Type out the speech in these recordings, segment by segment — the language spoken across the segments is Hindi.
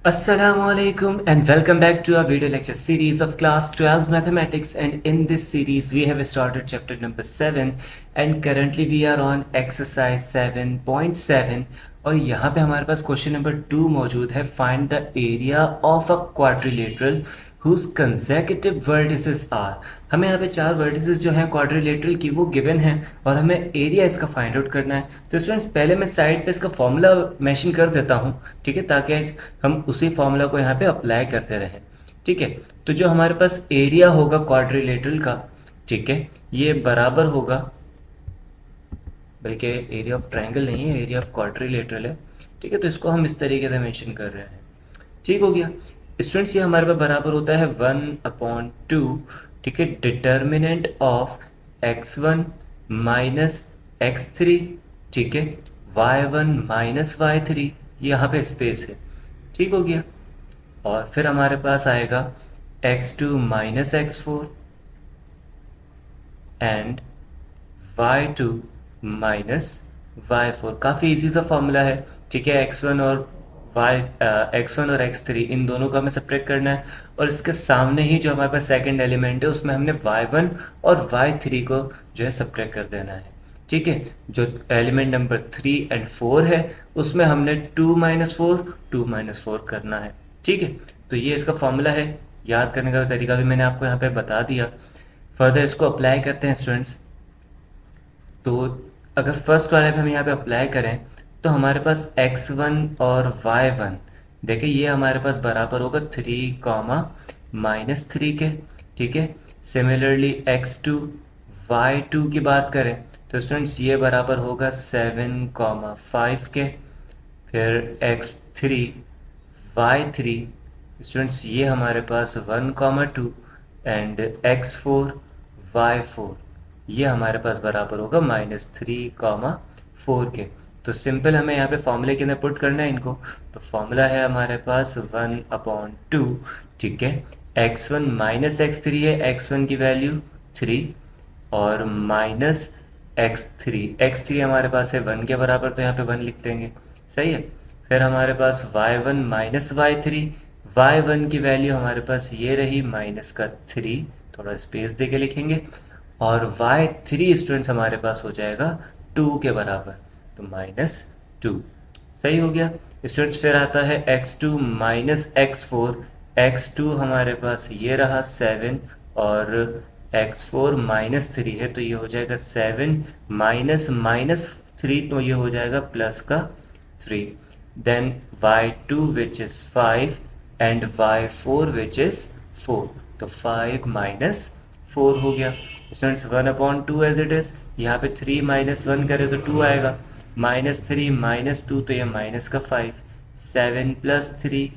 Assalamualaikum and welcome back to our video lecture series of class 12 mathematics, and in this series we have started chapter number 7 and currently we are on exercise 7.7 और यहाँ पे हमारे पास क्वेश्चन नंबर 2 मौजूद है. Find the area of a quadrilateral whose consecutive vertices are. हमें यहाँ पे 4 वर्टिसेस जो हैं क्वाड्रिलेटरल की वो गिवन हैं और हमें एरिया इसका फाइंड आउट करना है. तो स्टूडेंट्स पहले मैं साइड पे इसका फॉर्मूला मेंशन कर देता हूँ, ठीक है, ताकि हम उसी फॉर्मूला को यहाँ पे अप्लाई करते रहें. ठीक है, तो जो हमारे पास एरिया होगा क्वाड्रिलेटरल का, ठीक है, ये बराबर होगा, बल्कि एरिया ऑफ ट्रायंगल नहीं है, एरिया ऑफ क्वाड्रिलेटरल है. ठीक है, तो इसको हम इस तरीके से मेंशन कर रहे हैं. ठीक हो गया स्टूडेंट्स, ये हमारे पास बराबर होता है 1/2. ठीक है, determinant of x1 minus x3, ठीक है, y1 माइनस y3, ये यहाँ पे स्पेस है. ठीक हो गया, और फिर हमारे पास आएगा x2 minus x4 and y2 minus y4. काफ़ी इजी सा फॉर्मूला है. ठीक है, x1 और x3 इन दोनों का हमें सब्ट्रैक्ट करना है और इसके सामने ही जो हमारे पास सेकंड एलिमेंट है उसमें हमने y1 और y3 को जो है सब्ट्रैक्ट कर देना है. ठीक है, जो एलिमेंट नंबर 3 एंड 4 है उसमें हमने 2 माइनस 4 करना है. ठीक है, तो ये इसका फॉर्मूला है. याद करने का तरीका भी मैंने आपको यहाँ पे बता दिया. फर्दर इसको अप्लाई करते हैं स्टूडेंट्स. तो अगर फर्स्ट वाले पे हम यहाँ पे अप्लाई करें तो हमारे पास x1 और y1 देखिए ये हमारे पास बराबर होगा 3, -3 के. ठीक है, सिमिलरली x2 y2 की बात करें तो स्टूडेंट्स ये बराबर होगा 7, 5 के. फिर x3 y3 स्टूडेंट्स ये हमारे पास 1, 2 एंड x4 y4 ये हमारे पास बराबर होगा -3, 4 के. तो सिंपल हमें यहाँ पे फॉर्मूले के अंदर पुट करना है इनको. तो फॉर्मूला है हमारे पास 1/2. ठीक है, x1 माइनस x3 है, x1 की वैल्यू 3 और माइनस x3 हमारे पास है 1 के बराबर, तो यहाँ पे 1 लिख देंगे. सही है. फिर हमारे पास y1 माइनस y1 की वैल्यू हमारे पास ये रही -3, थोड़ा स्पेस दे के लिखेंगे, और y3 स्टूडेंट्स हमारे पास हो जाएगा 2 के बराबर, तो -2. सही हो गया स्टूडेंट्स. फिर आता है x2 माइनस x4. x2 हमारे पास ये रहा 7 और x4 -3 है, तो ये हो जाएगा 7 -3, तो ये हो जाएगा प्लस का 3. Then y2 which is 5 and y4 which is 4, तो 5 -4 हो गया स्टूडेंट्स. 1/2 as it is. यहाँ पे 3 - 1 करे तो 2 आएगा, -3 - 2 तो ये माइनस का 5. 7 + 3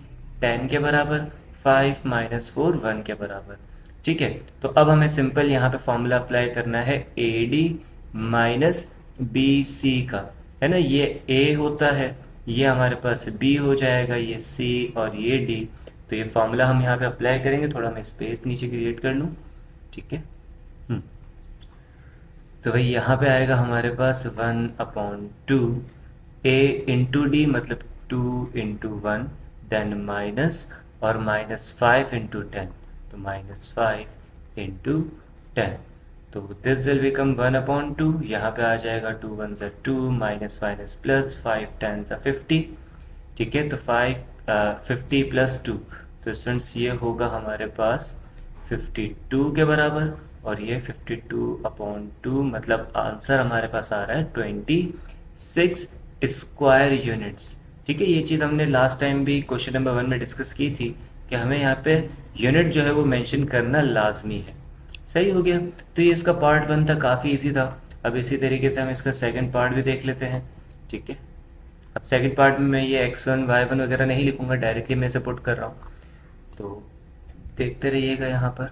10 के बराबर, 5 - 4 1 के बराबर. ठीक है, तो अब हमें सिंपल यहाँ पे फॉर्मूला अप्लाई करना है AD माइनस BC का, है ना. ये A होता है, ये हमारे पास B हो जाएगा, ये C और ये D. तो ये फॉर्मूला हम यहाँ पे अप्लाई करेंगे. थोड़ा मैं स्पेस नीचे क्रिएट कर लूँ. ठीक है, तो भाई यहाँ पे आएगा हमारे पास 1/2 A इंटू डी, मतलब 2 × 1, देन माइनस और -5 × 10, तो -5 × 10. तो दिस विल बिकम 1/2. यहाँ पे आ जाएगा 2 × 1 = 2, माइनस माइनस प्लस, 5 × 10 = 50. ठीक है, तो 50 + 2, तो स्टूडेंट्स ये होगा हमारे पास 52 के बराबर, और ये 52/2, मतलब आंसर हमारे पास आ रहा है 26 स्क्वायर यूनिट्स. ठीक है, ये चीज़ हमने लास्ट टाइम भी क्वेश्चन नंबर 1 में डिस्कस की थी कि हमें यहाँ पे यूनिट जो है वो मेंशन करना लाजमी है. सही हो गया. तो ये इसका पार्ट 1 था, काफ़ी इजी था. अब इसी तरीके से हम इसका सेकंड पार्ट भी देख लेते हैं. ठीक है, अब सेकंड पार्ट में मैं ये x1 y1 वगैरह नहीं लिखूंगा, डायरेक्टली मैं इसे पुट कर रहा हूँ. तो देखते रहिएगा यहाँ पर.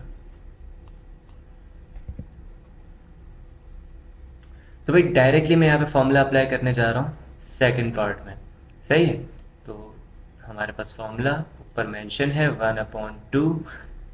तो भाई डायरेक्टली मैं यहाँ पे फॉर्मूला अप्लाई करने जा रहा हूँ सेकंड पार्ट में. सही है, तो हमारे पास फॉर्मूला ऊपर मेंशन है 1/2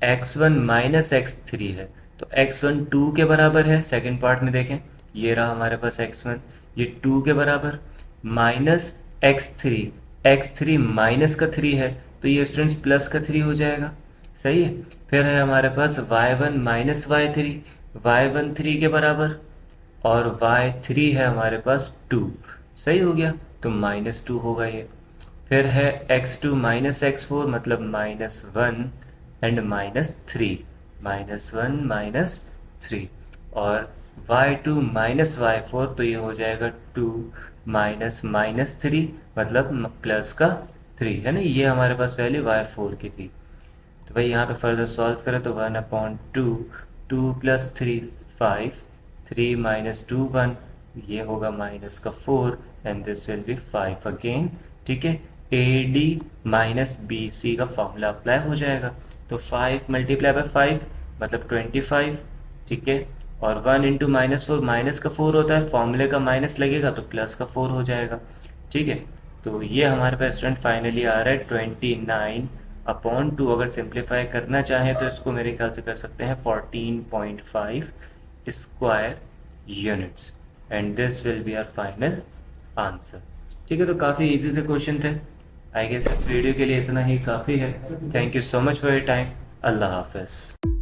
x1 माइनस x3 है, तो x1 2 के बराबर है. सेकंड पार्ट में देखें, ये रहा हमारे पास x1, ये 2 के बराबर, माइनस x3 माइनस का 3 है, तो ये स्टूडेंट्स प्लस का 3 हो जाएगा, सही है। फिर है हमारे पास y1 माइनस y3, y1 3 के बराबर और y3 है हमारे पास 2, सही हो गया, तो -2 होगा ये। फिर है x2 माइनस x4 मतलब -1 एंड -3, -1 -3, और y2 माइनस y4 तो ये हो जाएगा 2 -3 मतलब प्लस का 3, है ना, ये हमारे पास वैल्यू y4 की थी। तो भाई यहाँ पे फर्दर सॉल्व करें तो 1/2, 2 + 3 5, 3 - 2 1, ये होगा माइनस का 4 and this will B 5 again, ठीक है। AD माइनस BC का फॉर्मूला अप्लाई हो जाएगा, तो 5 × 5 मतलब 25, ठीक है। और 1 × -4 माइनस का 4 होता है, फॉर्मूले का माइनस लगेगा तो प्लस का 4 हो जाएगा, ठीक है। तो ये हमारे पास स्टूडेंट फाइनली आ रहा है 29/2। अगर सिंप्लीफाई करना चाहें तो इसको मेरे ख्याल से कर सकते हैं 14.5 square units and this will be our final answer, ठीक है। तो काफ़ी इजी से क्वेश्चन थे, आई गेस इस वीडियो के लिए इतना ही काफ़ी है। Thank you so much for your time. अल्लाह हाफिज़।